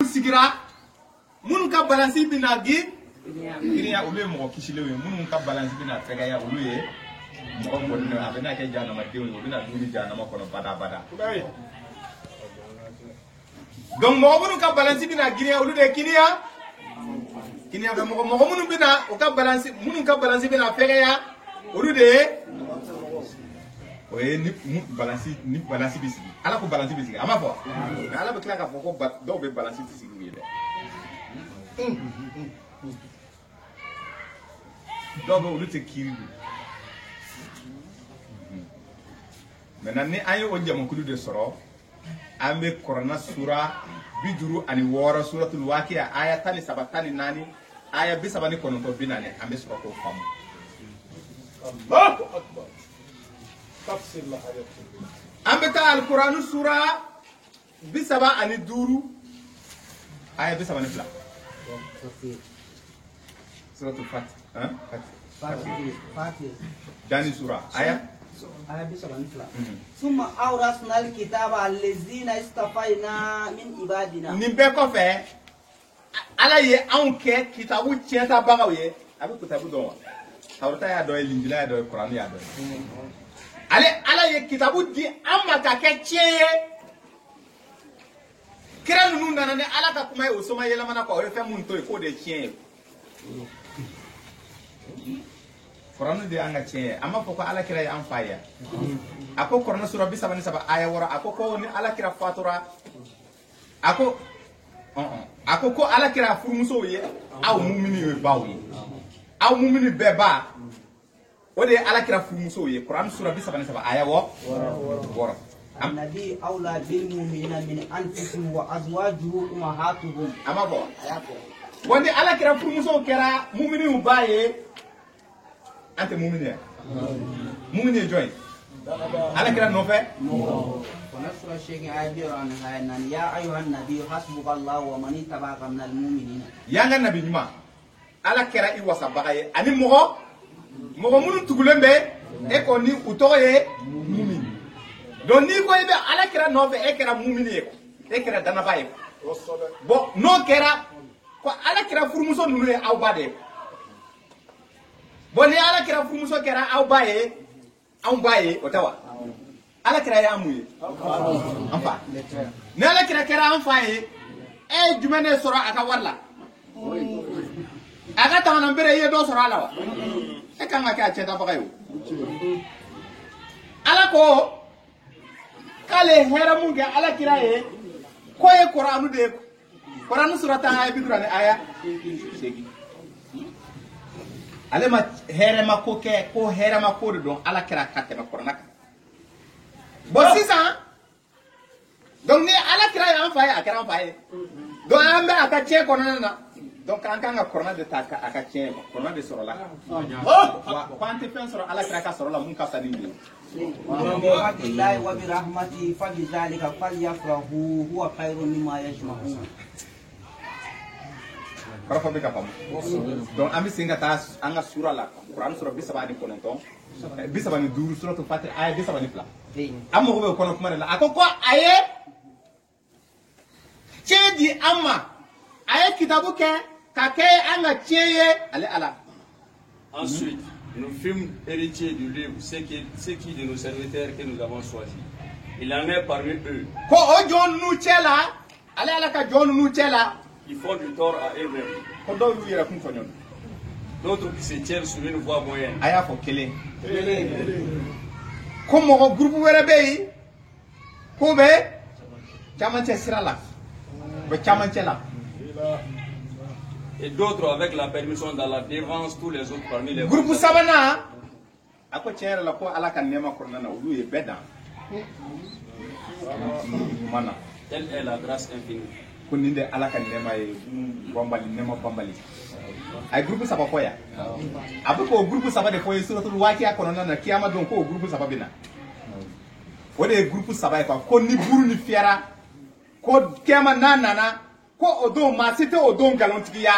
sigira munun ka balansi bina gi iriya ulu ye mɔgɔ kisilenw ye munun ka balansi bina fɛgɛya ulu ye mɔgɔ mɔdenw a bɛna kɛ jahanamadenw ye u bɛna dumuni jahanama kɔnɔ bada donc mɔgɔ minnu ka balansi bina giriya olu de ye kiniya fɛ mɔgɔ minnu bina u ka balansi minnu ka balansi bina fɛgɛya olu de ye o ye ni balansi bi sigi ala ko balansi bi sigi a ma fɔ mais ala bɛ tila k'a fɔ ko dɔw bɛ balansi ti sigi u ye dɛ dɔw bɛ olu tɛ kiiri don maintenant ni an ye o jamakulu de sɔrɔ an bɛ Kurana sura 56 suratul waqi'a aya 13 14 aya 39 40 an bɛ sɔrɔ k'o faamu. An bɛ taa Al-Qur'an sura 75 aya 72 suratul Fatih Dani sura aya ثم أورثنا الكتاب الذين اصطفينا من عبادنا nin bɛɛ kɔfɛ ala ye anw kɛ kitabu tiɲɛtabagaw ye a bɛ kitabu dɔn wa tawrata y'a dɔn ye linjila y'a dɔn ye kuranɛ y'a dɔn ye ala ye kitabu di an ma ka kɛ tiɲɛ ye kira ninnu nana ni ala ka kuma ye o soma yɛlɛmana kɔ o ye fɛn minnu to ye k'o de ye tiɲɛ ye Kuranɛ de y'an ka tiɲɛ ye a ma fɔ ko ala kira ye an fa ye a ko Kuranɛ sura 73 aya 6 a ko ni ala kira fatura a ko ko ala kira furumusow ye aw mumini ye baw ye aw mumini bɛɛ ba o de ye ala kira furumusow ye Kuranɛ sura 73 aya 6 النبي أولى بالمؤمنين من أنفسهم وأزواجه أمهاتهم ama fɔ bon ni ala kira furumusow kɛra muminiw ba ye an tɛ mumini ye mumini ye jɔn ye ala kira nɔfɛ ونصر الشيخ عابر عن هاينا يا أيها النبي حسبك الله ومن اتبعك من المؤمنين yanga nabi ɲuman ala kɛra i wasabaga ye ani mɔgɔ minnu tugulen bɛ e ko ni u tɔgɔ ye mumini donc n'i ko i bɛ ala kira nɔfɛ e kɛra mumini ye e kɛra danaba ye bon n'o kɛra ko ala kira furumuso ninnu ye aw ba de ye bon ni ala kira furumuso kɛra aw ba ye anw ba ye o tɛ wa ala kira ye an mun ye an fa ni ala kira kɛra an fa ye e ye jumɛn de sɔrɔ a ka wari la a ka tamanabere i ye dɔ sɔrɔ a la wa e kan ka kɛ a cɛtabaga ye o ala ko k'ale ye hɛrɛ mun kɛ ala kira ye ko ye Kuranu de ye Kuranu sura 10 aya 50 aya 8 ale ma hɛrɛma ko kɛ ko hɛrɛma ko de dɔn ala kira ka tɛmɛ Kurana kan bon sisan donc ni ala kira ye an fa ye a kɛra an fa ye donc an bɛ a ka tiɲɛ kɔnɔna na donc an kan ka Kurana de ta a ka tiɲɛ Kurana de sɔrɔ la ko an tɛ fɛn sɔrɔ ala kira ka sɔrɔ la mun ka fisa ni nin ye وبرحمته وبرحمته فبذلك فليفرحوا هو خير مما يجمعون kɔrɔfɔ bɛ ka faamu donc an bɛ segin ka taa an ka sura la Kuranɛ sura 39 75 suratul Fatih aya 32 an mago bɛ o kɔnɔ kuma de la a ko a ye tiɲɛ di an ma a ye kitabu kɛ ka kɛ an ka tiɲɛ ye ale ala. Ensuite, nous fûmes héritiers du livre, ceux qui de nos serviteurs que nous avons choisis. Il en est parmi eux. Ko o jɔn ninnu cɛ la ale ala ka jɔn ninnu cɛ la. Qui font du tort à eux-mêmes. Ko dɔw y'u yɛrɛ kun fɔ ɲɔgɔn. D'autres qui se tiennent sur une voie moyenne. A y'a fɔ kelen. Ko mɔgɔ groupe wɛrɛ bɛ yen k'o bɛ camancɛ sira la u bɛ camancɛ la. Et d'autres avec la permission d'Allah dévancent tous les autres parmi les groupe sabanan a ko tiɲɛ yɛrɛ la ko ala ka nɛɛma kɔnɔna na olu ye bɛɛ dan. Telle est la grâce infinie. Ko nin de ala ka nɛɛma ye bɔnbali nɛɛma bɔnbali. A ye groupe saba fɔ yan a bɛ k'o groupe saba de fɔ ye suratul waqi'a kɔnɔna na kiyama don k'o groupe saba bɛ na o de ye groupe saba ye quoi ko ni buru ni fiyara ko kiyama n'a nana ko o don maa si tɛ o don nkalontigiya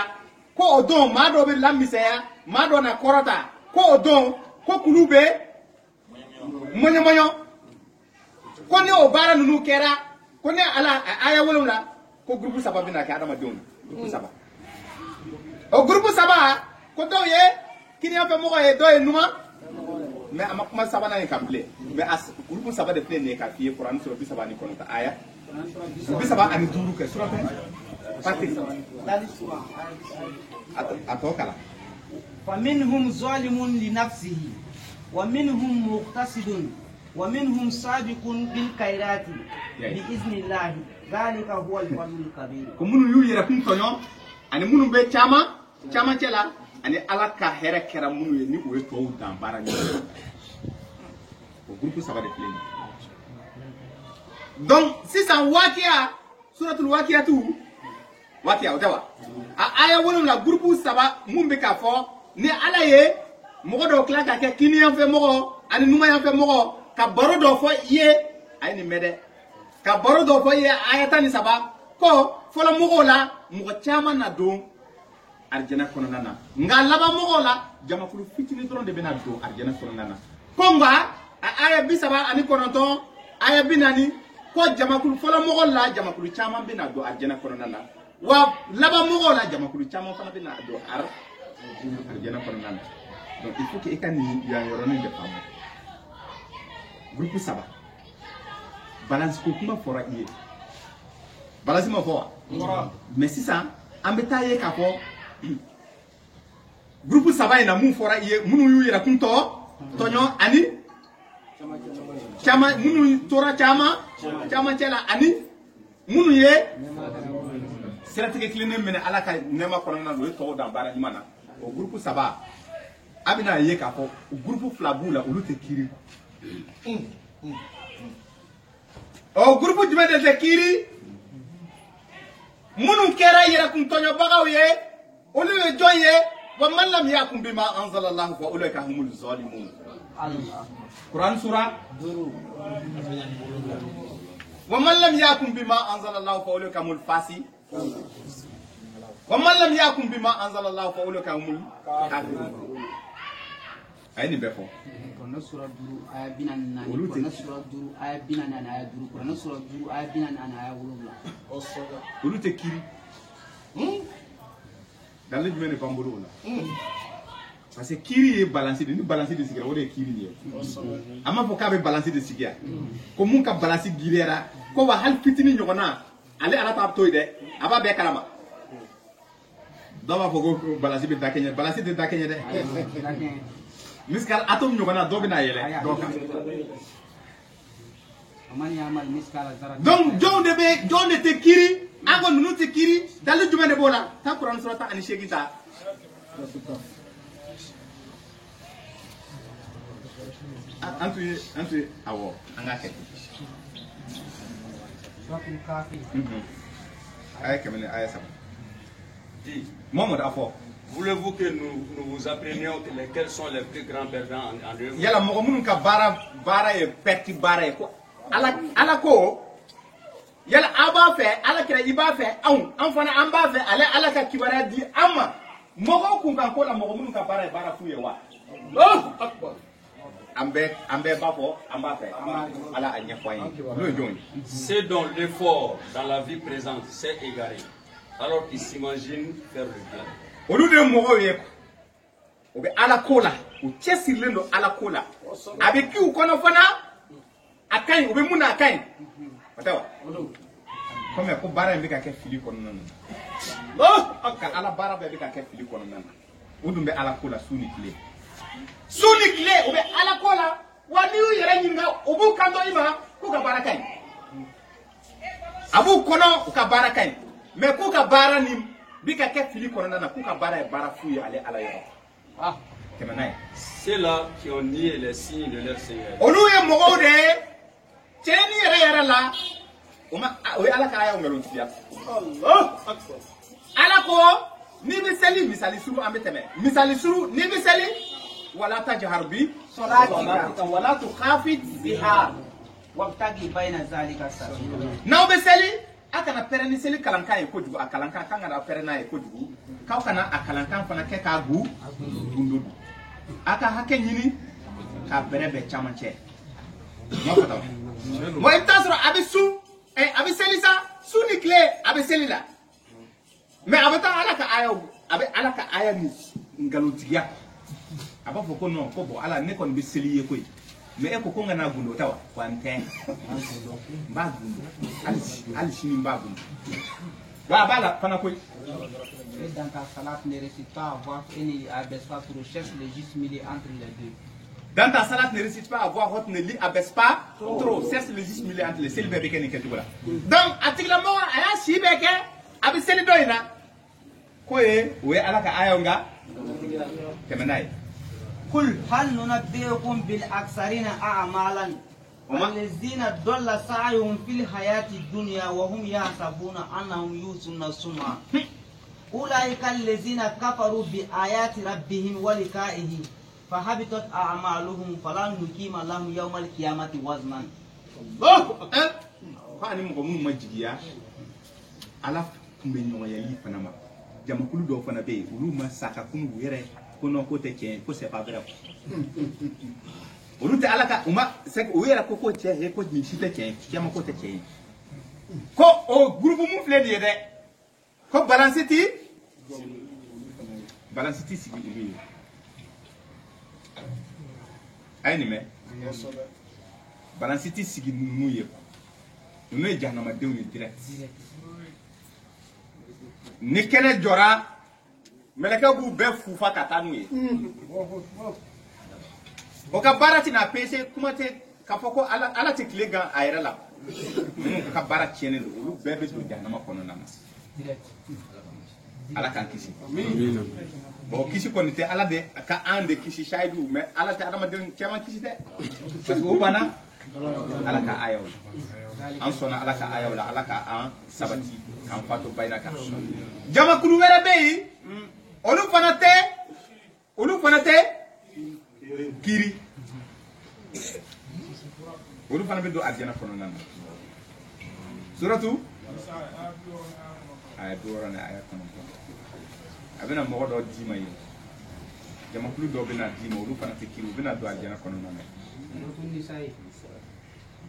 ko o don maa dɔ bɛ lamisɛnya maa dɔ na kɔrɔta ko o don ko kulu bɛ mɔɲɔmɔɲɔ ko ni o baara ninnu kɛra ko ni ala aya 7 ko groupe saba bina ka adama don groupe saba o groupe saba ko do ye kini en fait mo ko e do e numa mais ama kuma saba na ka ple mais as groupe saba de ple ne ka fiye Quran sur bi saba ni kono ta aya bi saba ani duru ke sura Patrick atokala فمنهم ظالم لنفسه ومنهم مقتصد ومنهم سابق بالخيرات بإذن الله ذلك هو الفضل الكبير كمنو يو يركون تونيو ani munu be chama chela ani ala ka here kera munu ye ni o to dan bara ni o groupe ça va de plein donc si ça wakia suratul wakia tu wakia otawa aya wonu la groupe ça va mumbe ka fo ni ala ye mogo do kla ka ke kini yan fe mogo ani numa yan fe mogo ka baro do fo ye ay ni mede ka baro do fo ye ayata ni saba ko fola mogo la mogo chama na do arjana kono nana nga laba mogo la jama kulu fitini dron de bena do arjana kono nana konga aya bisaba ani kono to aya binani ko jama kulu fola mogo la jama kulu chama bena do arjana kono nana wa laba mogo la jama kulu chama fana bena do arjana kono nana donc il faut que ekani ya yorone de famo groupe saba balance ko kuma fora iye balance ma fora mais si ça ambeta ye ka fo groupe saba ina mun fora iye munu yu yira kun to tonyo ani chama munu tora chama chela ani munu ye seratike klinen mena ala ka nema kono na do to da bara imana o groupe saba abina ye ka fo groupe flabula olu te kiri o groupe jumé de te kiri munu kera yira kun tonyo bagaw ye olu ye joye wa man lam yakum bima anzalallahu fa ulaika humul zalimun Allah Quran surah duru wa man lam yakum bima anzalallahu fa ulaika humul fasi wa man lam yakum bima anzalallahu fa ulaika humul kafirun ay ni befo Quran surah duru aya binan na Quran surah duru aya binan na aya duru Quran surah duru aya binan na aya wulula olu te kiri dans le domaine de Bambolo parce que kiri est balancé de nous balancer de sigira o de kiri ni ama fo ka be balancer de sigira ko mun ka balancer girera ko wa hal fitini nyogona ale ala tab toy de aba be kalama do ba fo go balancer be dakenya balancer de dakenya de miskal atom nyogona do be na yele do ka donc jonde te kiri ango nunu te kiri dalu jumene bola ta Quran surata ani shegita antu awo angake suratul kafi ay kamene ay sama Mohamed Afo voulez-vous que nous vous apprenions quels sont les plus grands perdants en œuvre yala mo munun ka bara e perti bara e ko ala ko yala aba fe ala kira iba fe an fana an ba fe ala ka kibara di amma mogo kun kan ko la mogo mun ka bara fuye wa akbar ambe ba fo amba fe ala anya foyi lo joni c'est donc l'effort dans la vie présente s'est égaré alors qu'ils s'imaginent faire le bien olu de mogo ye ko be ala kola o chesirlendo ala kola abe ki u kono fana akai ube muna akai watawa comme ko bara mbi ka ke fili kono nan aka ala bara be ka ke fili kono nan udumbe ala kola suni kile ube ala kola wani u yere nyinga ubu kanto ima ku ka bara kai abu kono ka bara kai me ku ka bara ni bi ka ke fili kono nan ku ka bara e bara fuye ale ala yo c'est là qui ont nié les signes de leur Seigneur olu ye mogo de cheni yere la o ala ka ya umelon tiya Allah akbar ala ko ni misali misali suru ambeteme misali suru ni misali wala tajhar bi salatika wala tukhafit biha wabtagi baina zalika sabila na misali akana pereni seli kalanka e kojugu akalanka kanga na perena e kojugu ka kana akalanka fana ke ka gu dundu aka hake nyini ka berebe chamanche mo fata mo intasro abisu abi selisa suni kile abe selila mais abata ala ka aya ni ngalotiya aba foko non ko bo ala ne kon be seliye koy mais e ko ko ngana gundo tawa wante mba gundo al shini mba gundo wa bala fana koy Dans ta salat ne récite pas à voix et ne abaisse pas trop, cherche le juste milieu entre les deux. Dans ta salat ne récite pas à voix haute, ne lit abaisse pas trop, cherche le juste milieu entre les deux. Donc, article mo aya shibeke abi seli doina koye we alaka ayonga kemenai قل هل ننبئكم بالأكثرين أعمالا والذين ضل سعيهم في الحياة الدنيا وهم يحسبون أنهم يحسنون صنعا أولئك الذين كفروا بآيات ربهم ولقائه فحبطت أعمالهم فلا نقيم لهم يوم القيامة وزنا. الله فاني مغمون مجديا ala kumbe nyonga yali fanama jamakulu do fana be ulu ma saka kunu were kono ko te ken ko c'est pas vrai ulu te alaka uma sek wera ko ko che he ko ni site ken jama ko te ken ko o groupe mu flé de ko balance ti sigi ulu ayni me balance ti sigi mu ye no e jahnama dewni direct ni kene jora meleka bu be fufa katanu ye o ka barati na pese kuma te ka foko ala te klega ayra la ka barati chene lu be be do janama kono na mas ala kan kisi amin bo kisi ko nite ala de ka ande kisi shaidu me ala te adama de chama kisi de parce que o bana ala ka ayaw an sona ala ka ayaw la ala ka an sabati kan fato bayna ka jama kulu wera be olu fanate kiri olu fana be do arjana kono nan suratu ay do rona ay kono abena mo do dima yi jama kulu do bena dima olu fanate kiri bena do arjana kono nan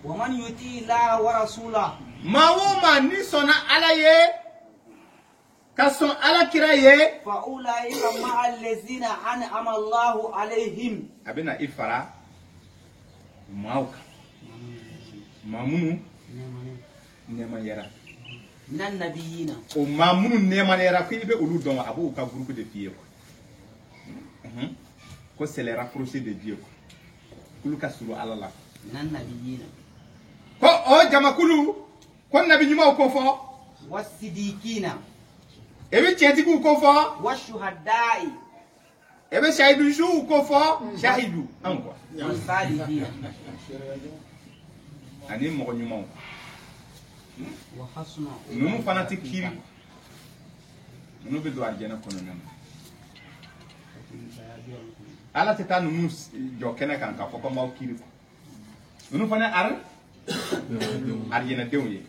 ومن يطيع الله ورسوله ما وما نسنا عليه كسون على كرايه فأولئك مع الذين أنعم الله عليهم أبنا إفرا ماوك مامونو نيما يرا من النبيين ومامونو نيما يرا كي يبي أولو دون أبو كا groupe de filles ko c'est les rapprochés de Dieu kulu ka suru ala la من النبيين ko o jamakulu ko nabi nyuma ko fo والصديقين ebe chetigu ko fo والشهداء ebe shahidu shu ko fo shahidu anko والصالحين ani mo nyuma وحسن nunu fanati kiri nunu be do arjana kono nan ala teta nunu jo kene kan ka fo ko maw kiri nunu fana arjana dewye.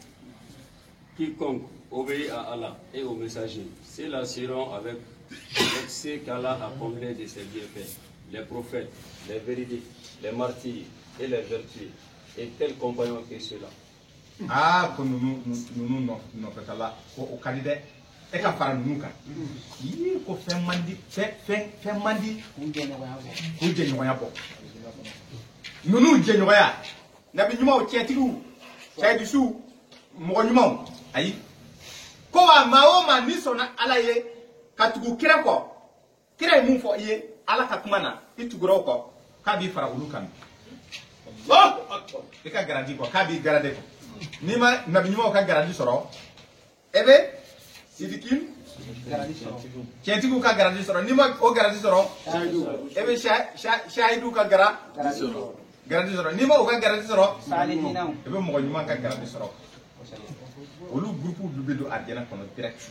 Quiconque obéit à Allah et au messager, ceux-là seront avec ceux qu'Allah a comblés de ses bienfaits, les prophètes, les véridiques, les martyrs et les vertueux, et tels compagnons que ceux-là. Ah, ko nunu no kala ko o kalide e ka fara nunu kan yi ko fen mandi ko je nyoya bo nunu je nyoya nabi nyuma o tietigu chaidu su mo nyuma ayi ko wa mawo ma ni sona alaye katugu kira ko kira mu fo ye ala ka kumana ituguro ko ka bi fara ulukan oh e ka garanti ko ka bi garade ko ni ma nabi nyuma ka garanti soro ebe sidikim garanti soro chetigu ka garanti soro ni ma o garanti soro ebe shahidu ka garanti soro ni ma o ka garanti soro salihina ebe mo nyuma ka garanti soro olu groupe du bedo arjana kono direct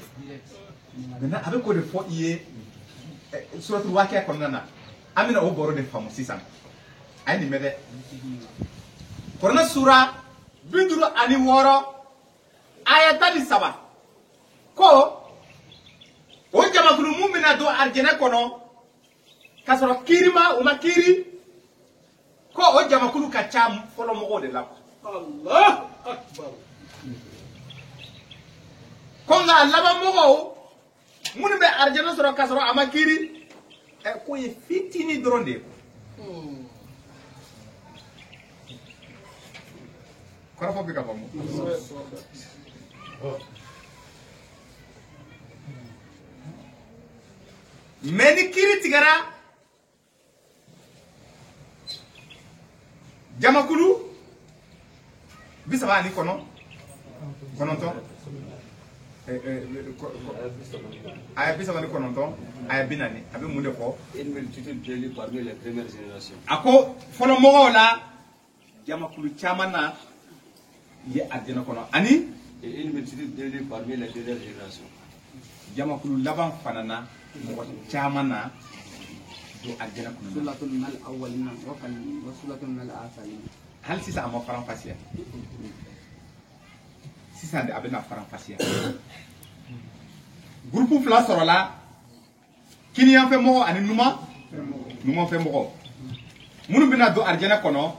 maintenant avec ko de fo iye suratul waqi'a kono na amina o boro de famu sisan ay ni mede korona sura biduru ani woro ayatani saba ko o jama kulu mumina do arjana kono kasoro kirima o makiri ko o jama kulu ka cham folo mo de la Allah akbar konga laba mogo mun be arjana soro kasoro amakiri e ko ye fitini dronde kora fo bika bamu meni kiri tigara jamakulu bisaba ni kono kononto aya bisaba ni kononto aya binani abe munde ko une multitude d'élus parmi les premières générations. ako fono mogo la jamakulu chamana ye adina kono ani Et une multitude d'élus parmi les dernières générations. jamakulu laban fanana mo chamana do adina kono Sulatul mal awwalina wa sulatul mal akhirin. hal sisa ama faran fasiya sisa de abena faran fasiya groupe fla sorola kini yan fe mo ani numa fe mo munu bina do arjana kono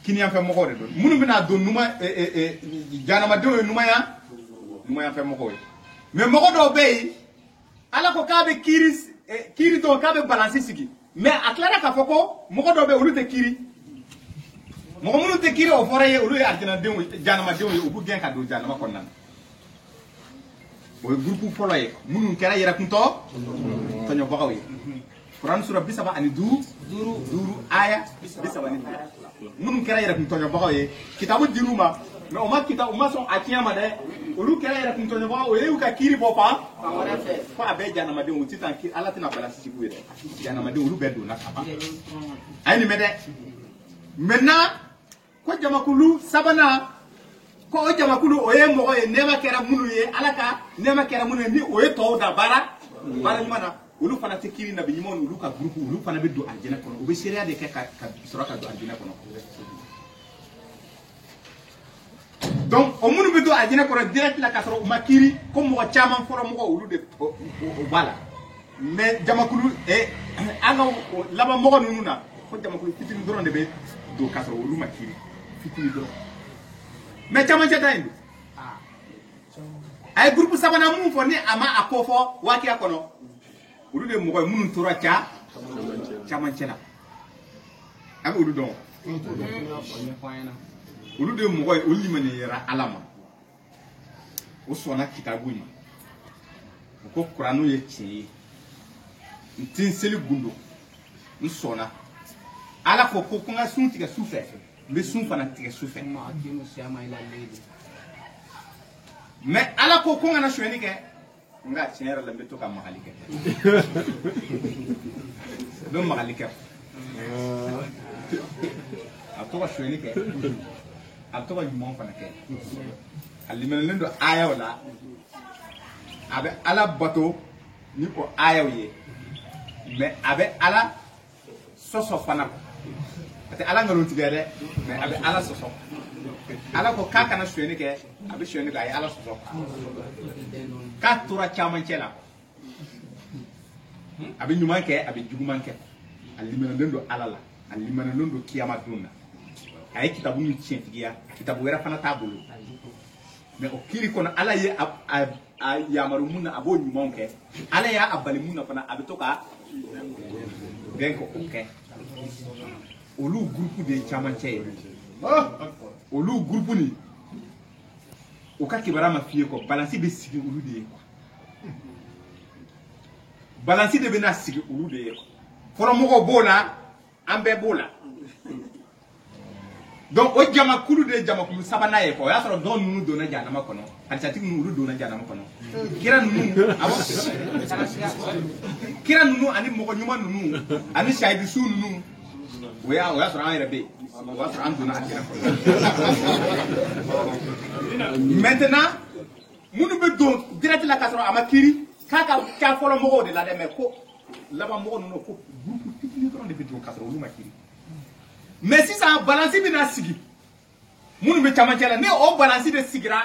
kini yan fe mo de do munu bina do numa janama de numa ya fe mo mais mo do be ala ko kabe kiri to kabe balance sigi mais aklara ka foko mo do be ulu te kiri mo munu te kiri o fore ye ulu ya arjana de janama de o bu gen ka do janama konan o groupe folo ye munu kera yera kunto to nyo bagawi Quran sura bisaba ani duru aya bisaba ni munu kera yera kunto nyo bagawi kitabu diruma mais o ma kita o ma son akiyama de ulu kera yera kunto nyo bagawi o ye ka kiri bopa fa abe janama de o titan kiri ala tina balance ci buire janama de ulu bedo na saba ay ni mede maintenant ko jamakulu sabana ko o jamakulu o ye mogo ye nema kera munu ye alaka nema kera munu ni o ye to da bara nyumana ulu fana te kiri na binyimo ulu ka groupe ulu fana be do aljana kono o be seria de ka soraka do aljana kono donc o munu be do aljana kono direct la kasoro o makiri ko mo chama foro mo ulu de o bala mais jamakulu e anga laba mogo nununa ko jamakulu fitini doron de be do kasoro ulu makiri fitini do mais chama chata indi ay groupe sabana mun fo ni ama akofo waki akono ulu de mogo munun tora cha chama chela am ulu don ulu de mogo ulu mane yara alama o sona kitabu ni ko qur'anu ye chi ntin seli gundo nsona ala ko ko nga sun tiga sufe be sun fana tiga sufe mais ala ko ko ngana shweni ke nga chenera la beto ka mahalike do mahalike atoka shweni ke atoka jumon fana ke alimene ndo aya wala abe ala bato ni ko aya ye mais abe ala soso fana ate ala ngalon tigere mais abe ala soso ala ko kaka na shweni ke abe shweni ga ala soso ka tura chaman chela abe nyuma ke abe juguman ke alimana ndo ala la alimana ndo kiyama dunna ay kitabu ni tientigia kitabu wera fana tabulu mais o kiri kono ala ye a yamaru munna abo nyuma ke ala ya abali munna fana abe toka denko okay olu groupe de chaman cheye olu groupe ni o ka kibara ma fie ko balance be sigi olu de ko balance de be na sigi olu de ko foro mo ko bola ambe bola donc o jamakulu de jamakulu sabana ye ko ya soro don nunu do na jana makono alsati nunu do na jana makono kira nunu abo kira nunu ani mo ko nyuma nunu ani shaidu su nunu oya soro an rebe wa soro an do na akira ko maintenant munu be do direct la kasoro amakiri kaka ka folo mo de la de me ko laba mo nunu ko groupe tikini don de be do kasoro lu makiri mais si ça balance bina sigi munu be chamancela ne o balance de sigira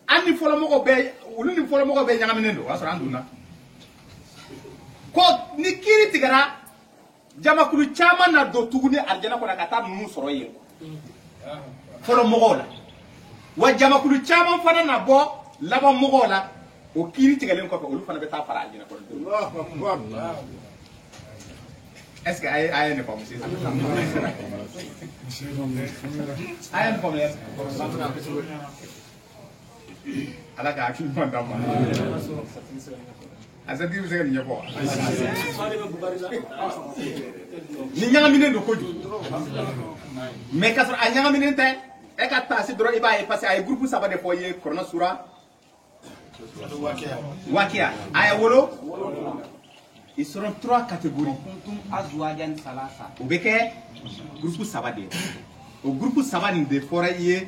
ani folo mo ko be ulu ni folo mo ko be nyagamene ndo wasoro anduna ko ni kiri tigara jamakulu chama na do tuguni arjana ko nakata nunu soro ye folo mo la wa jamakulu chama fana na bo laban mɔgɔw la o kiiri tigɛlen kɔfɛ olu fana bɛ taa fara aljana kɔnɔ. Est ce que a ye ne faamu sisan? A ye ne faamu yɛrɛ? Ala ka hakili ɲuman d'an ma. Asatigi bɛ se ka nin ɲɛfɔ wa? Ni ɲagaminen don kojugu mais k'a sɔrɔ a ɲagaminen tɛ e ka taasi dɔrɔn i b'a ye parce que a ye groupe 3 de fɔ i ye Kuranɛ sura Waqiya aya 7. Ils seront 3 catégories. O bɛ kɛ groupe 3 de ye. O groupe 3 nin de fɔra i ye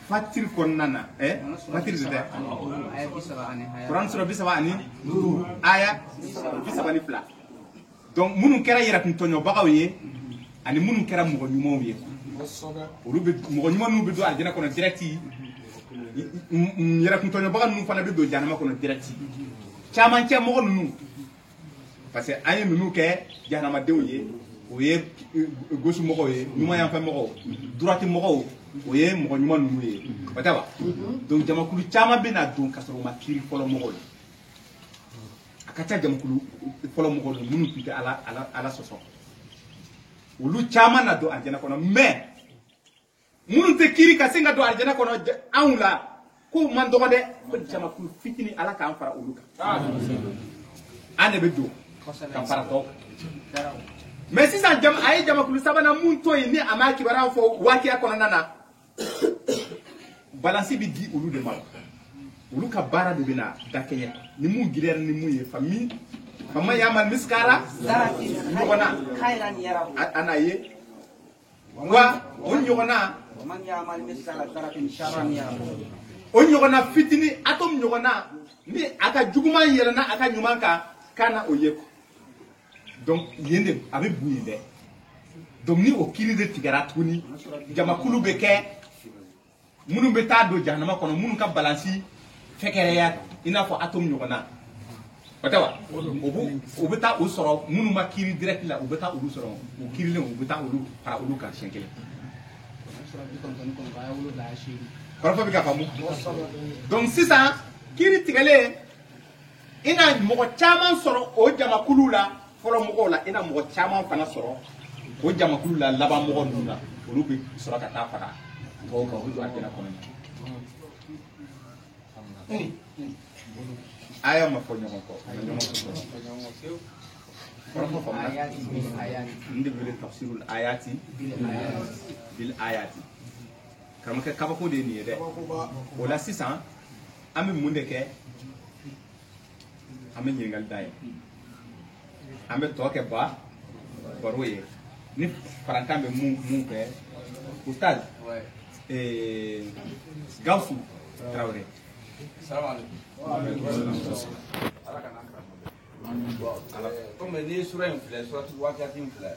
Fatir kɔnɔna na Fatir de tɛ Kuranɛ sura 35 aya 32. Donc minnu kɛra yɛrɛkuntɔɲɔbagaw ye ani minnu kɛra mɔgɔ ɲumanw ye olu bɛ mɔgɔ ɲuman ninnu bɛ don aljana kɔnɔ direct yɛrɛkuntɔɲɔbaga ninnu fana bɛ don jahanama kɔnɔ direct caman cɛ mɔgɔ ninnu parce que an ye ninnu kɛ jahanamadenw ye o ye gauche mɔgɔw ye ɲuman yanfɛ mɔgɔw droite mɔgɔw o ye mɔgɔ ɲuman ninnu ye o tɛ wa donc jamakulu caman bɛ na don ka sɔrɔ u ma kiiri fɔlɔ mɔgɔw ye a ka ca jamakulu fɔlɔ mɔgɔw ye minnu tun tɛ ala sɔsɔ olu caman na don aljana kɔnɔ mais minnu tɛ kiiri ka se ka don aljana kɔnɔ anw la ko man dɔgɔ dɛ ko jamakulu fitinin ala k'an fara olu kan an de bɛ don ka fara tɔw kan mais sisan a ye jamakulu sabanan mun to yen ni a ma kibaruyaw fɔ Waqiya kɔnɔna na balansi bɛ di olu de ma olu ka baara de bɛ na dakɛɲɛ ni mun giriyara ni mun ye faman ya'mal miskala ɲɔgɔnna ana ye wa o ɲɔgɔnna o ɲɔgɔnna fitinin atom ɲɔgɔnna ni a ka juguman yɛlɛnna a ka ɲuman kan kana o ye donc yen de a bɛ bu yen dɛ donc ni o kiiri de tigɛra tuguni jamakulu bɛ kɛ minnu bɛ taa don jahanama kɔnɔ minnu ka balansi fɛkɛrɛya i n'a fɔ atom ɲɔgɔnna o tɛ wa o bɛ taa o sɔrɔ minnu ma kiiri direct la u bɛ taa olu sɔrɔ o kiirilen u bɛ taa olu fara olu kan siɲɛ kelen kɔrɔfɔ bɛ ka faamu donc sisan kiiri tigɛlen i na mɔgɔ caman sɔrɔ o jamakulu la fɔlɔ mɔgɔw la i na mɔgɔ caman fana sɔrɔ o jamakulu la laban mɔgɔ ninnu na olu bɛ sɔrɔ ka taa fara tɔw kan o bɛ don aljana kɔnɔ aya ma fɔ ɲɔgɔn kɔ kɔrɔfɔ faamuna n de wele tafsirul ayati bil ayati karamɔgɔkɛ kabako de ye nin ye dɛ o la sisan an bɛ mun de kɛ an bɛ ɲininkali da ye an bɛ tɔ kɛ baro ye ni farankan bɛ mun kɛ ustaz Gawusu Tarawele. Comme ni sura in filɛ suratu Waqiya in filɛ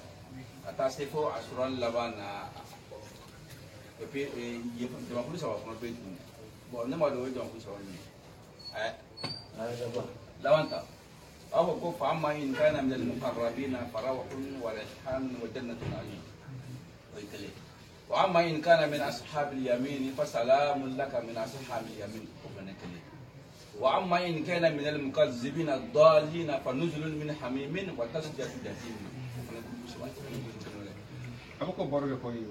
ka taa se fo a sura laban na et puis jamakulu 3 fana bɛ tuguni bon ne m'a dɔn o ye jamakulu 3 min ye laban ta aw ko fa amma in kana min al-muqarrabina farawhun wa rayhan wa jannatun na'im o ye kelen wa amma in kana min ashabil yamin fa salamun laka min ashabil yamin o fana kelen wa amma in kana min al-mukazzibin ad-dallin fa nuzulun min hamimin wa tasjiyatu jahim abako baro de ko yi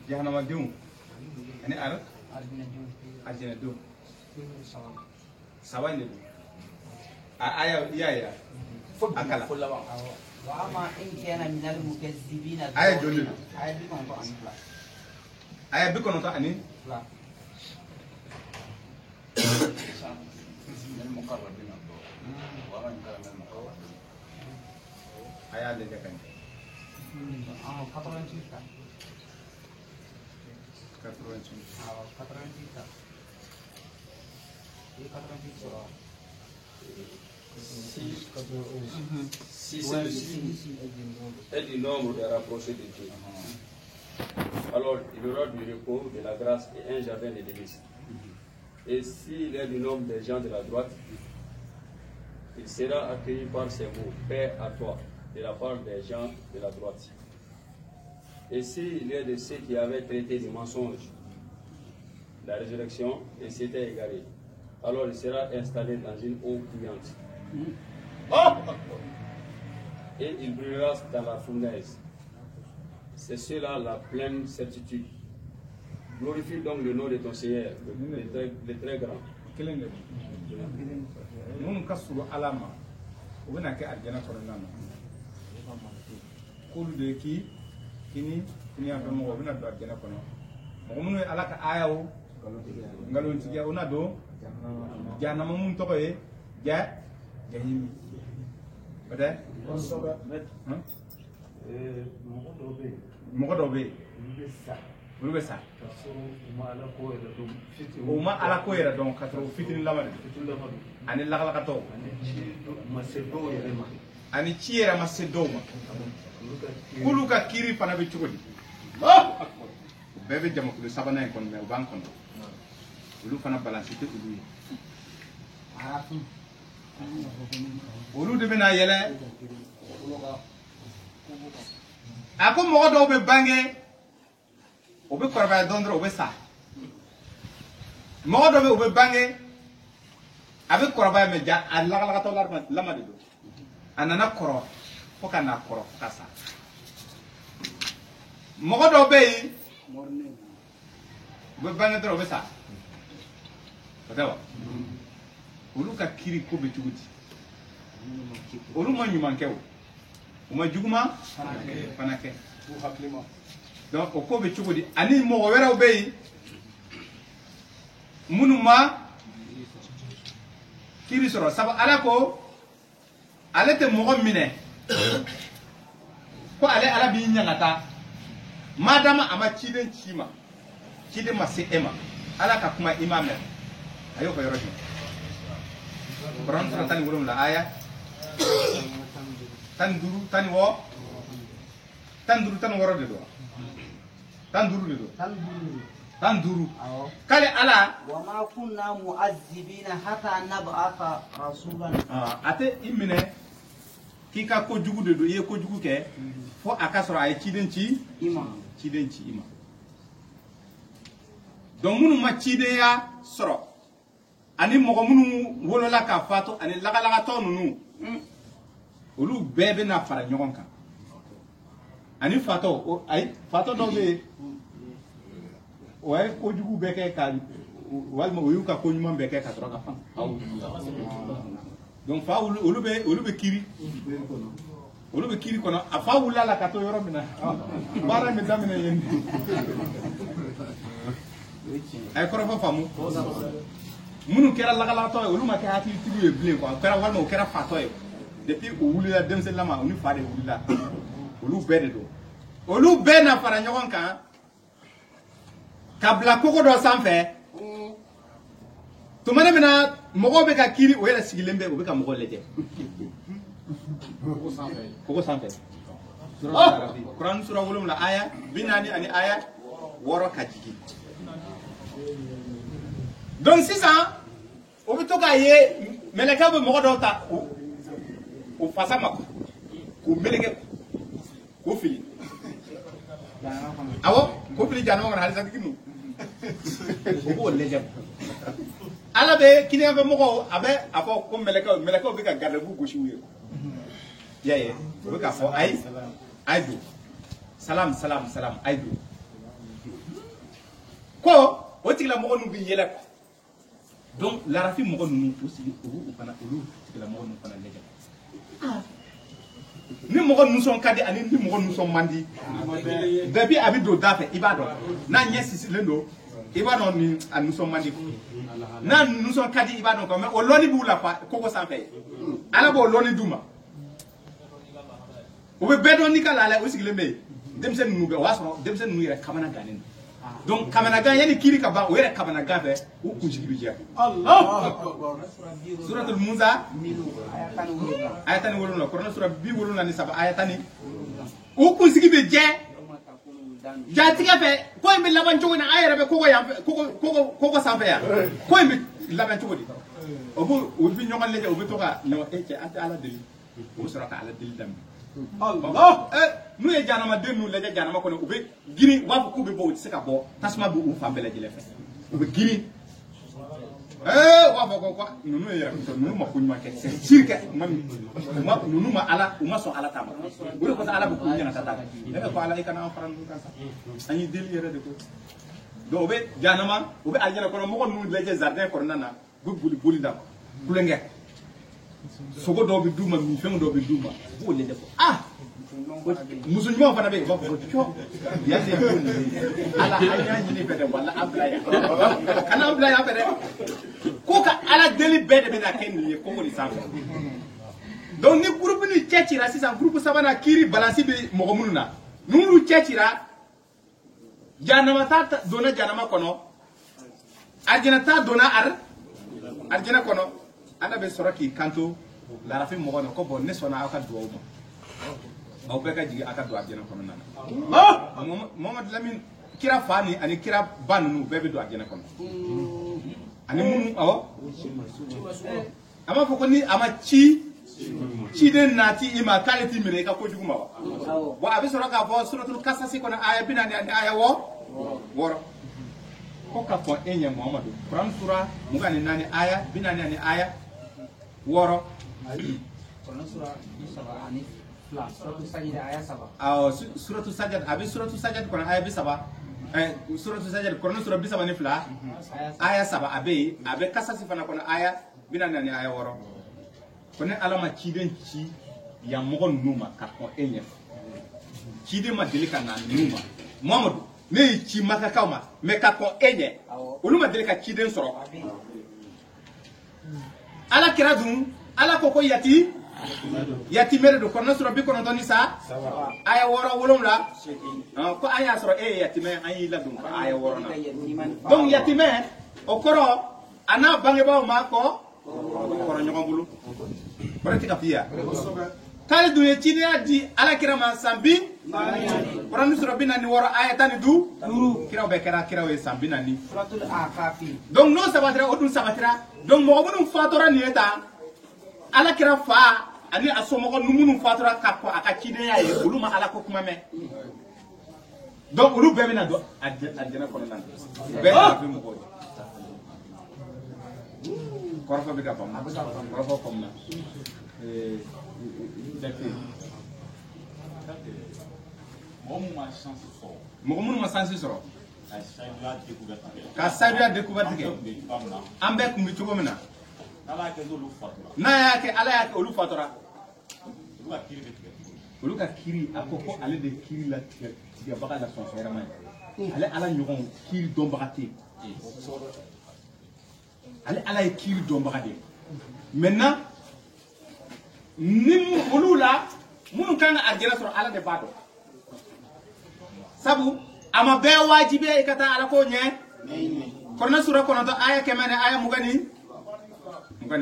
jahanama denw ani aljana denw saba ne aya ya akala wa amma in kana min al-mukazzibin aya joli aya bi kono to ani المقربين ومن كان من المقربين aya le de kan 6 est du nombre de rapprochés de Dieu. Alors, il aura du repos, de la grâce et un jardin de délices. Et s'il est du nombre des gens de la droite, il sera accueilli par ces mots, paix à toi, de la part des gens de la droite. Et s'il est de ceux qui avaient traité du mensonge, la résurrection et s'était égaré. Alors il sera installé dans une eau bouillante. Et il brûlera dans la fournaise. C'est cela la pleine certitude. Glorifie donc le nom de ton Seigneur, le très grand. Nous kasuru alama. On a que Adjana Coronano. Kulu de ki kini a fait mon revenu à Adjana Coronano. On est à la Ayao, Galontiga, on a do, Janamamun Toye, Ja, Jahim. Peut-être Mokodobe. Ulubesa. Uma ala koyera donc katro fitin lamade. Ani lagala kato. Ani chiera masedoma. Kuluka kiri pana be chugodi. Bebe jamo ko sabana en kon me bankon. Ulu fana balance te ulu. Ulu de bena yele. Ako mo do be bange. Obe korba dondro obe sa. Mo do be obe bange. Abe korba me ja Allah la to lama de do. Anana koro foka na koro kasa. Mo do be obe bange do obe sa. Odawa. Olu ka kiri ko be tuguti. Olu ma nyuman kewo. Uma juguma panake. Bu haklima. Donc, au cours de Tchoukodi, Ani Mouawera obéi, Mounouma, Kiri Soro, Saba Alako, Alete Mourom Mine, Ko Ale Alabi Nyangata, Madama Ama Chiden Chima, Chiden Mase Emma, Alaka Kuma Imam, Ayo Koyoroji. Bronze Tani Wurum la Aya, Tanduru, Taniwo, Tanduru, Tanworo de Doa. Tanduru do. Tanduru. Kale ala. Wa ma kunna mu'azzibina hatta nab'atha rasulan. Ate imine kika ko jugu de do ye ko jugu ke fo akasoro ay ciden ci imam. Ciden ci imam. Donc munu ma cide ya soro. Ani mogo munu wolola ka fato ani laga to nunu. Olu bebe na fara nyogon kan. Ani fato ay fato do be ouais ko jugu beke ka walma oyuka ko nyuma beke ka troka fa donc fa olu be kiri kono afa wula la ka to yoro mina bara me damina yen ay ko fa famu munu kera la to olu ma ka hati tibu e ble ko kera walma o kera fato e depuis o wula dem se lama oni fa de wula olu be de do olu be na para nyogon kan kabla koko do sanfɛ tumana mina mogo be ka kiri o yɛrɛ sigilen bɛ o be ka mogo lajɛ koko sanfɛ Quran sura 7 aya 4 ani aya 6 ka jigi donc sisan o be to ka ye meleka be mogo dɔ ta o fasa ma ko meleke ko fili awo ko fili janama ngana halisa dikinu o lejem ala be kini be mogo abe afo ko meleka be ka garde bu goshi wuye yaye o be ka fo ay do salam ay do ko o tigla mogo nu bi yele ko donc la rafi mogo nu aussi o fana olu tigla mogo nu fana lejem ni mogo nu son kadi ani ni mogo nu son mandi depuis abi do dafe ibado na nyesi silendo ibado ni anu son mandi na nu son kadi ibado ko mais o loni bu la fa koko sanfé ala bo loni duma o be bedo ni kala ala o sigile me demsen nu be waso demsen nu yere kamana ganen donc kamana gan yani kiri ka ba o yere kamana gafe o kunjigi bi jeex Allah suratul muza ayatani woluna Quran sura bi woluna ni saba ayatani o kunjigi bi jeex jatiga fe ko en be laban jogo na ayere be koko sanfé ya ko en be laban jogo di o bo o bi nyogal leje o be toka no e ci ata ala deli o sura ka ala deli dam Allah nu e janama den nu leje janama ko ne o be giri wa ko be bo ci ka bo tasma bu u fa bele jele fe be giri wa ba ko nunu yera nunu ma kunyuma ke c'est sûr que nunu ma ala uma so ala tama buri ko ala bu kunya na tata daga ko ala ikana faran kan sa ani del yera de ko do be janama o be aljana ko mo ko nunu leje jardin ko nana bu buli da kulenge sogo do be duma mi fengo do be duma bo le defo musulman fana be ba ko cho ya de ko ala anya ni be de wala ablaya kana ablaya be de ko ka ala deli be de be na ken ni ko ni sa donc ni groupe ni tchechira sisan groupe sabana kiri balance be mo mununa nunu tchechira janama ta dona janama kono arjana ta dona arjana kono ana be soraki kanto la rafi mo kono ko bon ne sona aka duwa mo aw beka jigi aka do arjana kono nana Mohamed Lamine kira fani ani kira banu bebe do arjana kono ani munu awo ama foko ni ama ci den nati ima kaleti mire ka ko juguma wa abi soraka fo suratul kasasi kono aya binani ani aya woro ko ka fo enya Muhammadu Quran sura mugani nani aya binani ani aya woro kono sura ani suratul sajdah aya 7 aw suratul sajdah abi suratul sajdah kono aya bi 7 suratul sajdah kono sura bi 7 ni fla aya 7 abe kasasi fana kono aya binani ani aya woro kono alama ciden ci ya mogon numa ka ko enya ciden ma delika na numa Muhammadu ne ci maka kawma me ka ko enye oluma delika ciden soro ala kira dun ala koko yati mere do kono soro bi kono doni sa aya woro wolumla ko aya soro yati me ayi la dum aya woro na donc yati me o koro ana bange ba ma ko koro nyogon bulu barati ka fiya kale du yeti ne di ala kira ma sambi Quran sura binani woro aya tani du kira be kira we sambi nani suratul akafi donc no sabatira odun sabatira donc mo bunun fatora ni eta ala kira fa ani asomo ko numunun fatora ka ko aka kide yaye uluma ala ko kuma me donc ulu be na do adjana ko nan be na fi mo ko korfo be ka fam korfo kom na mɔgɔ minnu ma sansi sɔrɔ ka saduya découverte kɛ an bɛɛ kun bɛ cogo min na n'a y'a kɛ ala y'a kɛ olu fatura olu ka kiri a ko ko ale de kiri la tigɛbaga la sɔnsɔn yɛrɛma ye ale ala ɲɔgɔn kiri dɔnbaga tɛ yen ale ala ye kiri dɔnbaga de ye maintenant ni olu la minnu kan ka arjana sɔrɔ ala de b'a dɔn sabu ama be wajibe ikata ala ko nye korna sura kono to aya kemane aya mugani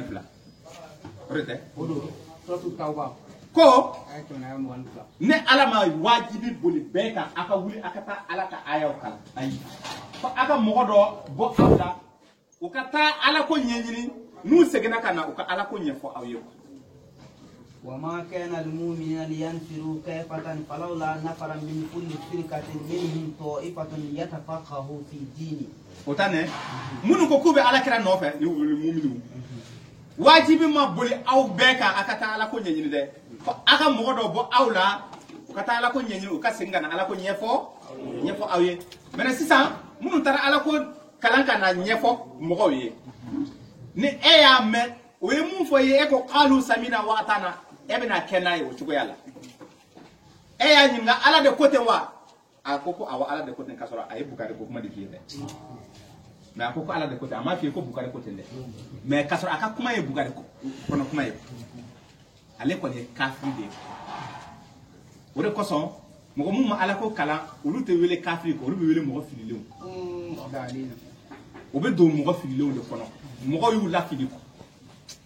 fla rete suratul tauba ko aya kemane mugani fla ne ala ma wajibi boli be ka aka wuli akata ala ka aya o kala ayi ko aka mogodo bo ala o kata ala ko nyenyini nu segena kana o ka ala ko nyefo ayo وما كان المؤمنين لينفروا كافة فلولا نفر من كل فرقة منهم طائفة يتفقهوا في الدين. Otane, munu ko kube ala kira nofe ni mu'minu. Wajibi ma boli aw beka akata ala ko nyenyini de. Aka mogodo bo awla kata ala ko nyenyini ka singana ala ko nyefo awye. Mena sisan munu tara ala ko kalanka na nyefo mogo ye. Ni eya me we mun fo ye ko qalu samina wa atana ebena kenaye o chugo yalla ya nyinga ala de kote wa akoko awa ala de kote kasora ay bukare ko kuma de fiye mais akoko ala de kote ama fiye ko bukare kote de mais kasora aka kuma ye bukare ko kono kuma ye ale ko de kafri de wore ko son mo mum ma ala ko kala ulu te wele kafri ko ulu be wele mo fililew o be do mo fililew de kono mo yu la fili ko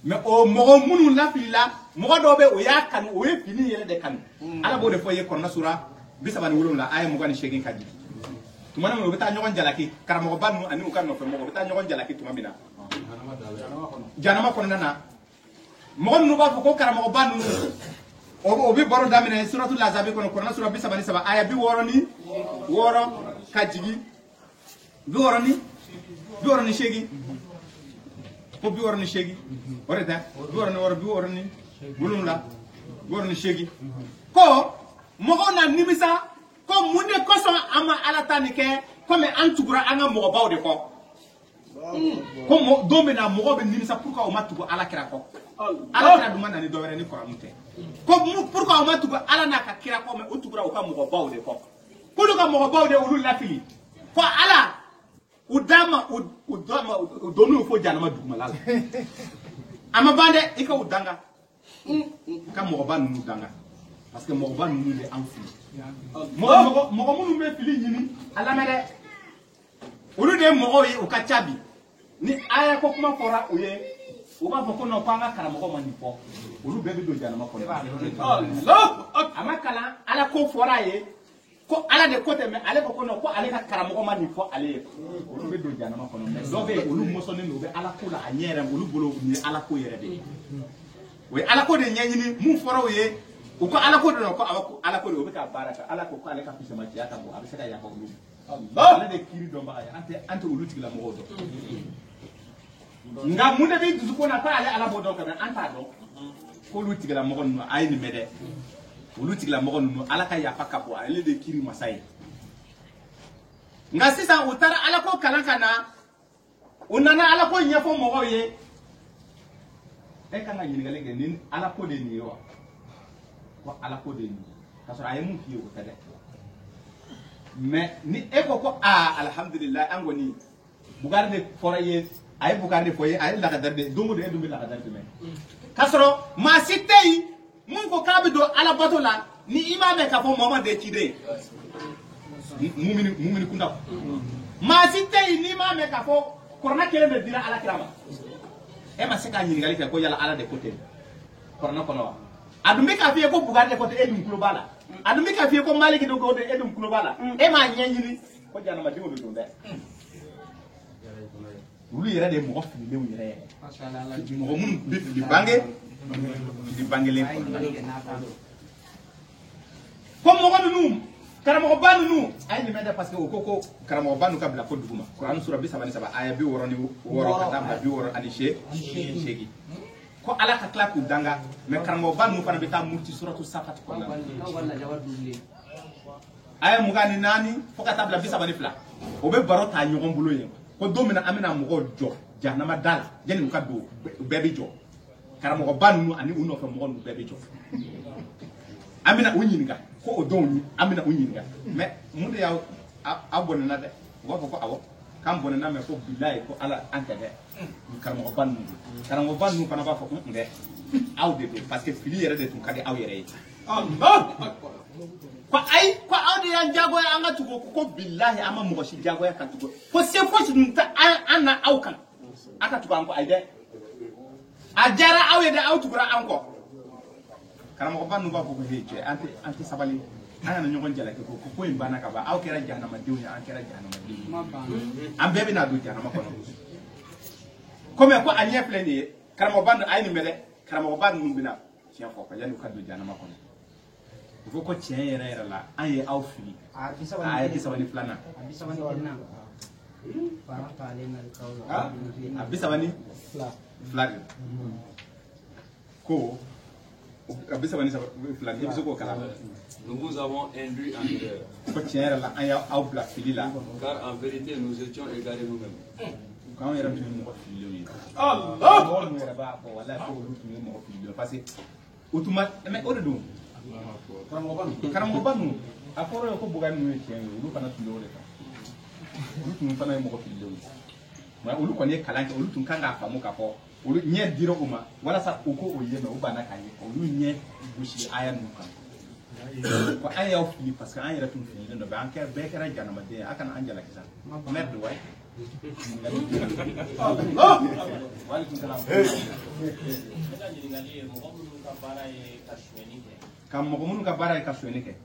mais o mogo munu la fila mogo do be o ya kanu o ye fini yele de kanu ala bo de fo ye korna sura bisabani wolum la ay mo gani shegin kaji tuma na mo beta nyogon jalaki karamo banu ani o kan no fe mo beta nyogon jalaki tuma bina janama kono nana mo no ba fo ko karamo banu o bi baro damine suratul azab kono korna sura bisabani aya bi woro ni woro kajigi bi woro ni bi woroni shegi ko bi woroni shegi oreta bi woroni wor bi woroni bulumla bi woroni shegi ko mogo na nimisa ko munde koso ama alatani ke comme antugura anga mogo bawde ko ko dombe na mogo be nimisa pourquoi o matugo ala kira ko ala kira duma na ni dowere ni koramute ko pourquoi o matugo ala na ka kira ko me utugura o ka mogo bawde ko kulu ka mogo bawde ulu lafili ko ala udama donu fo janama duguma la ama bande ika udanga ka mogo ba nu danga parce que mogo ba nu le anfu mogo munu be fili nyini ala mede ulu de mogo yi o ka chabi ni aya ko kuma fora o ye o ba foko no kwanga kara mogo mani fo ulu be do janama ko Allah ama kala ala ko fora ye ko ala de kote me ale ko no ko ale ka kara mogo mani fo ale ulu be do janama ko no me do be ulu mosoni no be ala ko la anyere ulu bolo ni ala ko yere de we ala ko de nyanyini mu fora o ye o ko ala ko de no ko ala ko de o be ka baraka ala ko ale ka pisa ma tiata bo abisa ka ya ko ulu Allah ale de kiri do ba ya ante ulu tigla mogo do nga munde be dusu ko na ta ale ala bo do ka anta do ko ulu tigla mogo no ay ni mede ulu tigla mogo no ala ka ya paka bo ale de kiri masai nga sisa utara ala ko kalanka na unana ala ko nyefo mogo ye e kan ga nyingale ke ni ala ko de ni yo ko ala ko de ni kasoro ay mun fiyo ko tade mais ni e ko alhamdulillah angoni bugarde foraye ay bugarde foye ay la kadarde dungu de dumbi la kadarde me kasoro ma sitei mun ko kabe do ala batola ni imame ka fo mama de kide mumini kunda ma sitei ni imame ka fo korna kele me dira ala kirama e ma seka nyingali ko yala ala de côté korna kono adumbe ka fiye ko bugarde côté edum globala adumbe ka fiye ko maliki do ko de edum globala e ma nyanyini ko jana ma dingo do be ulu yere de mo fi le yere mo mun di bange le ko mo ko num karamo banu nu ay ni meda parce que o koko karamo banu kabla ko duguma Quran sura bi sabani saba aya bi woroni woro katam bi woro ani shegi ko ala ka klaku danga me karamo banu fana be ta murti suratu safat ko la aya mugani nani foka tabla bi sabani fla o be barota nyogon bulo yen ko domina amina mo jo jahnama dala jeni ka do bebe jo karamo banu ani uno fa mo bebe jo amina unyinga ko o don amina unyinga mais munde ya abonne na de wo ko awo kam bonne na me ko billahi ko ala ante de karamo banu fana ba fo nde awde de parce que fili yere de tun kadi aw yere Allah ko ay ko awde ya jago ya anga tugo ko billahi ama mo shi jago ya kan tugo ko se ko shi ta anna aw kan aka tugo anko ayde ajara aw yede aw tugura anko karamo banu ba ko heje anti sabali ana na nyogon jala ko imbana ka ba aw kera jahanama diw ya an kera jahanama diw am bebe na du jahanama ko no comme ko anye pleni karamo banu ay ni mele karamo banu numbina tian ko yani ka du jahanama ko no ko tian yere la aye aw fili ay ki sabani plana abisabani flag ko abisabani flag biso ko kala nous vous avons induit en erreur. Ko tiere la aya aw bla fili la Car en vérité nous étions égarés nous-mêmes. Quand il y a un fili Allah on ne ba ko wala ko lutu mo fili parce que automat mais o de do karamo banu akoro ko bugan no tien lu kana tulo le ka lutu fana mo ko fili ma ulu ko ne kalanke ulu tun kanga famu ka ko ulu nye diro uma wala sa uko oye no ubana kanye ulu nye bushi aya nu kan ko aya o fili parce que aya tun fili no ba anker be kera jana ma de akan anjala kisa merde way Allah walaikum salam kam mo mun ka bara ka sueni ke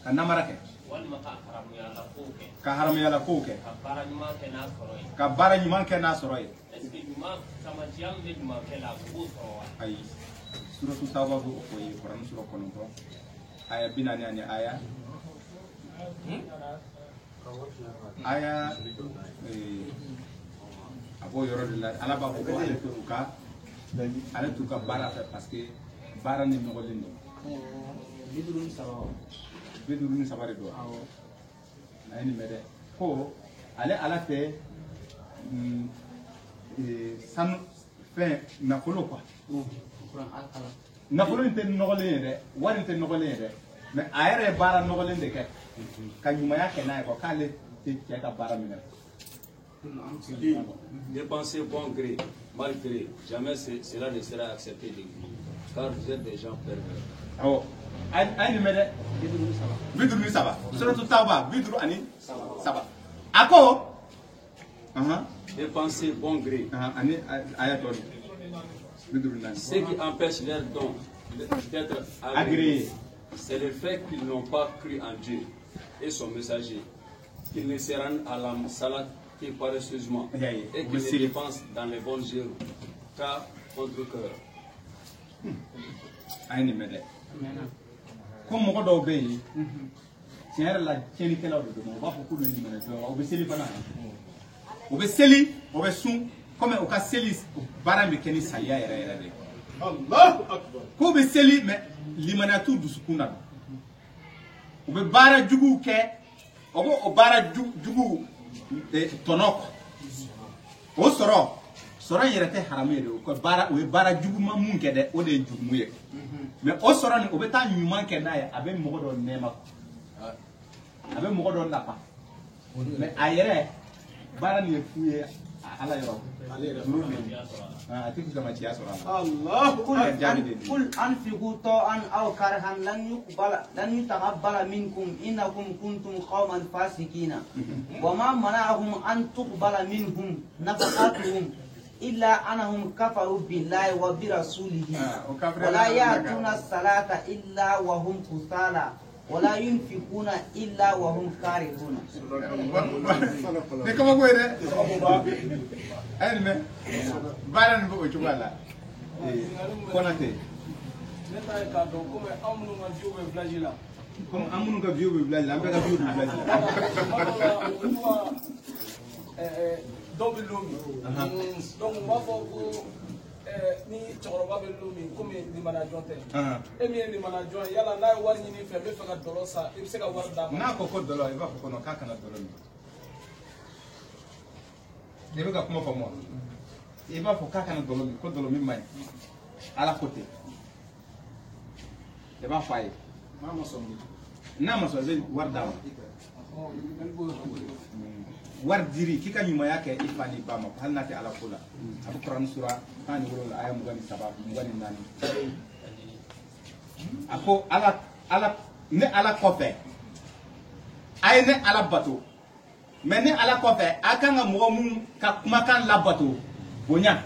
kan namara ke ka haram yala ko ke ka bara nyuma ke na soroy ay suratu tawba ko yi Quran sura kono ko aya binani ani aya abo yoro de la ala ba ko ale tuka ale tuka bara fa parce que bara ni no lindo bidurun sabare do ayni mede ko ale ala fe san fin nafolo quoi nafolo inte nogole de wari inte nogole de mais ayere bara nogole de ke kanyuma yake naye ko kale te ka bara mina Dépenser bon gré, mal gré, jamais cela ne sera accepté de vous, car vous êtes des gens pervers. Oh, ayni mede bidurun saba suratu tauba biduru ani saba ako Dépenser bon gré. Ani ayaton bidurun nani Ce qui empêche leur don d'être agréés, c'est le fait qu'ils n'ont pas cru en Dieu et son messager, qu'ils ne se rendent à la salat que paresseusement et qu'ils se dépensent dans les bonnes œuvres, car contre cœur. ayni mede ko mo do be yi tiere la tieni kala do mo ba ko ko ni mena do o be seli bana o be seli o be sun comme o ka seli bara mi keni saya yere de Allahu akbar ko be seli me limana tu du sukuna o be bara jugu ke o bara jugu tonoko o soro yere te haramere ko bara o bara jugu ma mun ke de o de jugu mu ye mais o soro ni o be ta nyuma ke na ya abe mo do nema abe mo do la pa mais ayere bara ni fuye ala yo atiku kama chia soro Allah قل أنفقوا طوعا أو كرها لن يتقبل منكم إنكم كنتم قوما فاسقين وما منعهم أن تقبل منهم نفقاتهم إلا أنهم كفروا بالله وبرسوله ولا يأتون الصلاة إلا وهم كسالى ولا ينفقون إلا وهم كارهون. كما قلت أنا بارن بوجوالا كوناتي comme amunu ka vieux village la ka vieux village donc lomi donc ma fo ko ni choroba be lomi comme ni manager te e mi ni manager yala na wari ni fe be fa ka dolo sa e se ka wari da na ko ko dolo e ba ko no ka kana dolo ni be ka kuma fa mo e ba fo ka kana dolo mi ko dolo mi mai ala côté e ba fay na ma so ze war dawa war diri kika nyuma yake ifani bama halnati ala kula abu Quran sura tani wala aya mugani sababu mugani nani ako ala ne ala kofe ay ne ala bato mais ne ala kofe akanga mugo mun ka kumakan la bato bonya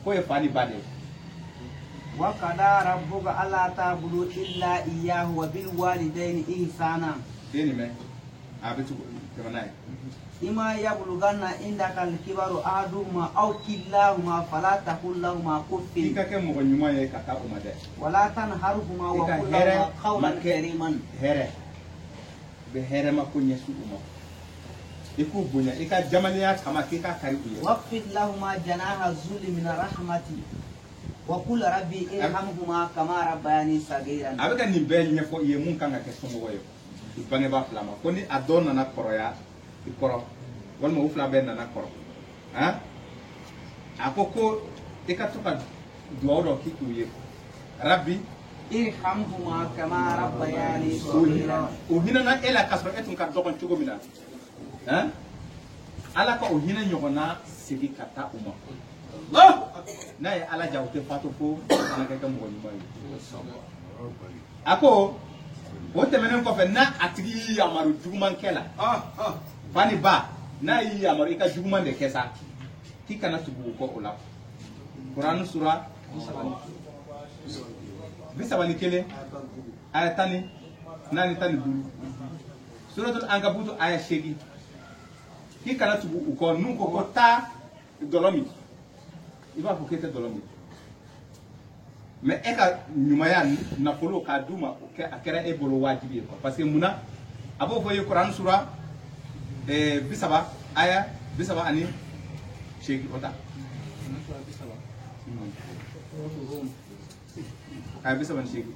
ko e fani bade وقضى ربك ألا تعبدوا إلا إياه وبالوالدين إحسانا. إما يبلغن عندك الكبر أحدهما أو كلاهما فلا تقل لهما أف ولا تنهرهما وقل لهما قولا كريما. واخفض لهما جناح الذل من الرحمة وقل ربي ارحمهما كما ربياني صغيرا. Avec un nivel ne faut y mun kanga ke songo wayo. Ibange ba flama. Koni adona na koroya, ikoro. Wal mo ufla ben na koro. Hein? Akoko ekatoka duodo kikuye. Rabbi irhamhuma kama rabbayani saghira. Uhina na ela kasro etun ka dokon chugo mina. Hein? Ala ko uhina nyogona sigi kata uma. Na ye ala jawte fato fo na ka mo ni mai ako o temenen ko fe na atigi yamaru juguman kela bani ba na yi yamaru ka juguman de kesa ki kana tubu ko ola Quran sura bisa bani kele ayatani nani tani bulu suratul ankabut aya shegi ki kana tubu ko nun ko ta dolomi il va faut que tu dolomi mais eka nyumaya na folo ka duma akera e bolo wajibi parce que muna abo foye Quran sura bisaba aya bisaba ani sheki ota ay bisa ban sheki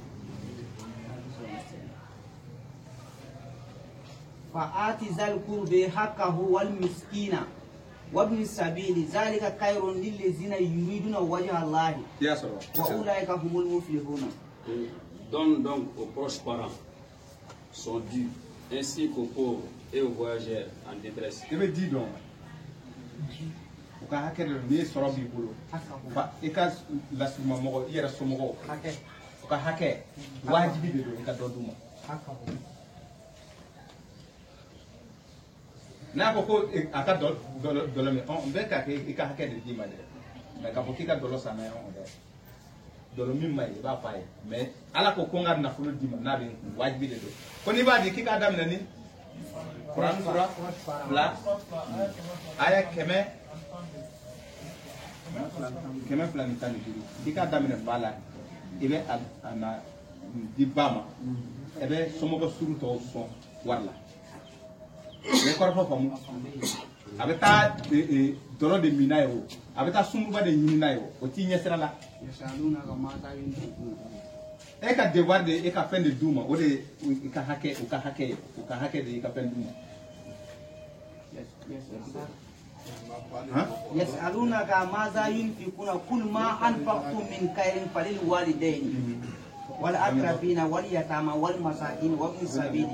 فآت ذا القرب حقه والمسكين وابن السبيل ذلك خير للذين يريدون وجه الله وأولئك هم المفلحون. Donne donc aux proches parents son dû, ainsi qu'aux pauvres et aux voyageurs en détresse. Il veut dire donc, ka hakɛ de ni sɔrɔ b'i bolo fa i ka lasuma mɔgɔ i yɛrɛ somɔgɔw u ka hakɛ wajibi de don i ka dɔ d'u ma n'a ko ko a ka dɔlɔ min n bɛ ka kɛ i ka hakɛ de d'i ma dɛ mɛ k'a fɔ k'i ka dɔlɔ san n'a ye dɛ dɔlɔ min ma ye i b'a fɔ a ye mɛ ala ko n ka nafolo d'i ma n'a bɛ wajibi de don ko n'i b'a di k'i k'a daminɛ ni Quran sura 2 aya 115 i k'a daminɛ ba la i bɛ a na di ba ma i bɛ somɔgɔ suru tɔw sɔn wari la i bɛ kɔrɔfɔ faamu a bɛ taa dɔlɔ de min n'a ye o a bɛ taa sunguruba de ɲini n'a ye o t'i ɲɛsira la e ka devoir de e ka fɛn de d'u ma o de i ka hakɛ u ka hakɛ ye u ka hakɛ de i ka fɛn d'u ma يسألونك ماذا ينفقون كل ما أنفقتم من خير فللوالدين والأقربين واليتامى والمساكين وابن السبيل.